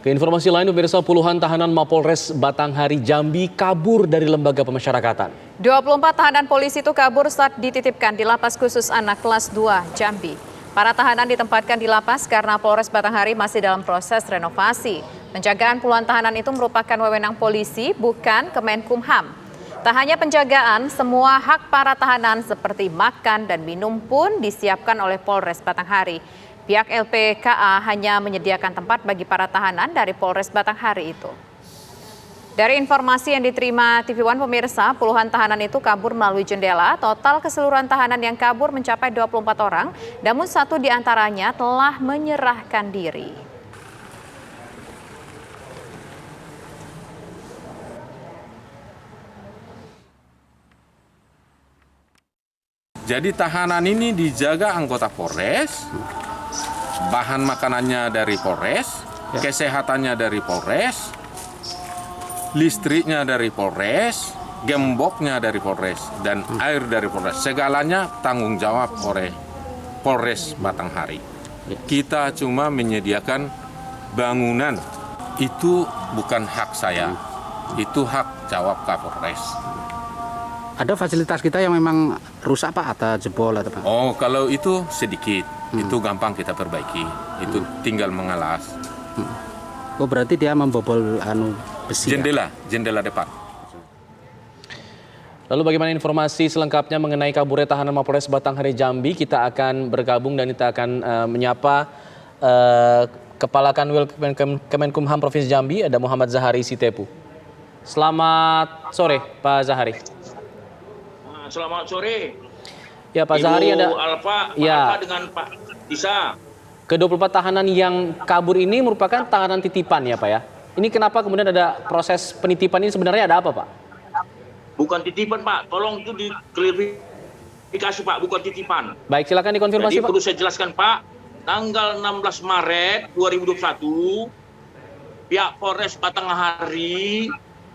Ke informasi lain, pemirsa, puluhan tahanan Mapolres Batanghari Jambi kabur dari lembaga pemasyarakatan. 24 tahanan polisi itu kabur saat dititipkan di Lapas Khusus Anak kelas 2 Jambi. Para tahanan ditempatkan di lapas karena Polres Batanghari masih dalam proses renovasi. Penjagaan puluhan tahanan itu merupakan wewenang polisi, bukan Kemenkumham. Tak hanya penjagaan, semua hak para tahanan seperti makan dan minum pun disiapkan oleh Polres Batanghari. Pihak LPKA hanya menyediakan tempat bagi para tahanan dari Polres Batanghari itu. Dari informasi yang diterima TV One pemirsa, puluhan tahanan itu kabur melalui jendela. Total keseluruhan tahanan yang kabur mencapai 24 orang, namun satu di antaranya telah menyerahkan diri. Jadi tahanan ini dijaga anggota Polres, bahan makanannya dari Polres, kesehatannya dari Polres, listriknya dari Polres, gemboknya dari Polres, dan air dari Polres. Segalanya tanggung jawab oleh Polres Batanghari. Kita cuma menyediakan bangunan. Itu bukan hak saya, itu hak jawab Kapolres. Ada fasilitas kita yang memang rusak Pak atau jebol atau Pak? Oh, kalau itu sedikit, itu gampang kita perbaiki. Itu tinggal mengalas. Oh, berarti dia membobol besi. Jendela depan. Lalu bagaimana informasi selengkapnya mengenai kaburnya tahanan Mapolres Batanghari Jambi? Kita akan bergabung dan kita akan menyapa Kepala Kanwil Kemenkumham Provinsi Jambi, ada Muhammad Zahari Sitepu. Selamat sore, Pak Zahari. Selamat sore. Ya, Pak Ibu Zahari, ada Alfa, ya. Alfa dengan Pak Isa. Ke-24 tahanan yang kabur ini merupakan tahanan titipan ya, Pak ya? Ini kenapa kemudian ada proses penitipan ini, sebenarnya ada apa, Pak? Bukan titipan, Pak. Tolong itu diklarifikasi, Pak. Bukan titipan. Baik, silakan dikonfirmasi, Jadi Pak. perlu saya jelaskan, Pak. Tanggal 16 Maret 2021, pihak Polres Batanghari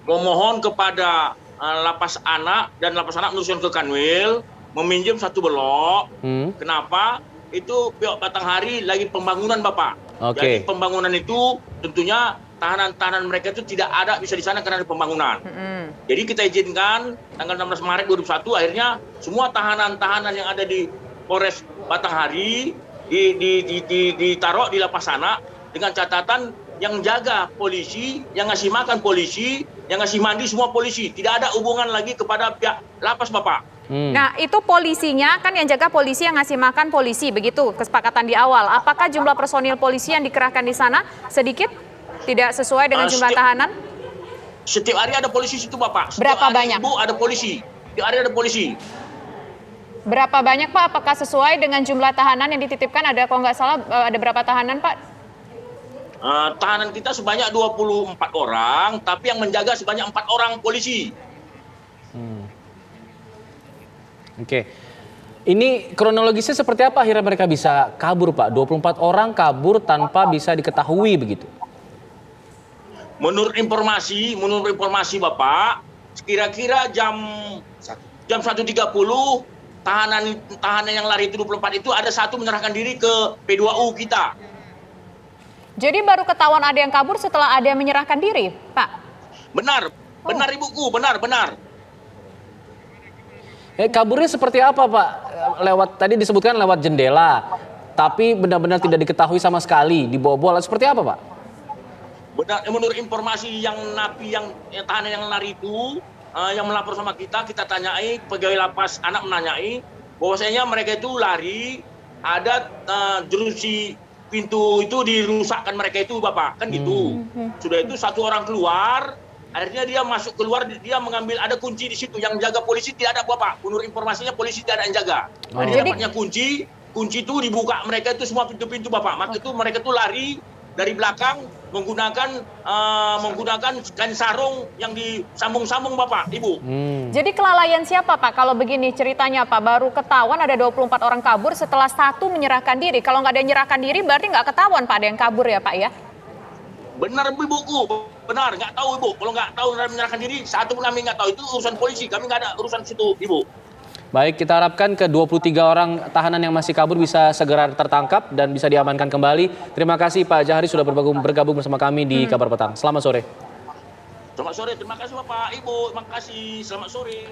memohon kepada Lapas Anak dan Lapas Anak meneruskan ke Kanwil meminjam satu blok. Kenapa? Itu pihak Batanghari lagi pembangunan, Bapak. Oke. Jadi pembangunan itu tentunya tahanan-tahanan mereka itu tidak ada bisa di sana karena ada pembangunan. Jadi kita izinkan tanggal 16 Maret 2021 akhirnya semua tahanan-tahanan yang ada di Polres Batanghari ditaruh di Lapas Anak dengan catatan yang jaga polisi, yang ngasih makan polisi, yang ngasih mandi semua polisi. Tidak ada hubungan lagi kepada pihak lapas, Bapak. Nah, itu polisinya kan yang jaga polisi, yang ngasih makan polisi, begitu kesepakatan di awal. Apakah jumlah personil polisi yang dikerahkan di sana sedikit? Tidak sesuai dengan jumlah tahanan? Setiap hari ada polisi situ, Bapak. Setiap Berapa hari, banyak? Ibu, ada polisi. Setiap hari ada polisi. Berapa banyak, Pak? Apakah sesuai dengan jumlah tahanan yang dititipkan? Ada, kalau nggak salah, ada berapa tahanan, Pak? Tahanan kita sebanyak 24 orang, tapi yang menjaga sebanyak 4 orang polisi. Oke. Ini kronologisnya seperti apa akhirnya mereka bisa kabur, Pak? 24 orang kabur tanpa bisa diketahui begitu. Menurut informasi Bapak, kira-kira jam 1.30 tahanan yang lari itu 24 itu ada satu menyerahkan diri ke P2U kita. Jadi baru ketahuan ada yang kabur setelah ada yang menyerahkan diri, Pak? Benar Ibuku, benar. Kaburnya seperti apa, Pak? Tadi disebutkan lewat jendela, tapi benar-benar tidak diketahui sama sekali, dibobol. Seperti apa, Pak? Benar, menurut informasi yang tahanan yang lari itu, yang melapor sama kita tanyai, pegawai Lapas Anak menanyai, bahwasanya mereka itu lari, ada jeruji pintu itu dirusakkan mereka itu, Bapak, kan gitu. Sudah itu satu orang keluar, akhirnya dia masuk keluar, dia mengambil ada kunci di situ, yang jaga polisi tidak ada, Bapak. Menurut informasinya polisi tidak ada yang jaga. Akhirnya dapatnya kunci itu dibuka mereka itu semua pintu-pintu, Bapak. Maka itu mereka itu lari dari belakang menggunakan kain sarung yang disambung-sambung, Bapak, Ibu. Jadi kelalaian siapa, Pak? Kalau begini ceritanya, Pak, baru ketahuan ada 24 orang kabur setelah satu menyerahkan diri. Kalau nggak ada yang menyerahkan diri berarti nggak ketahuan, Pak, ada yang kabur ya, Pak ya? Benar, Ibuku. Benar, nggak tahu, Ibu. Kalau nggak tahu menyerahkan diri, satu pun kami nggak tahu. Itu urusan polisi, kami nggak ada urusan situ, Ibu. Baik, kita harapkan ke 23 orang tahanan yang masih kabur bisa segera tertangkap dan bisa diamankan kembali. Terima kasih Pak Jahari sudah bergabung bersama kami di Kabar Petang. Selamat sore. Selamat sore, terima kasih Bapak, Ibu, terima kasih, selamat sore.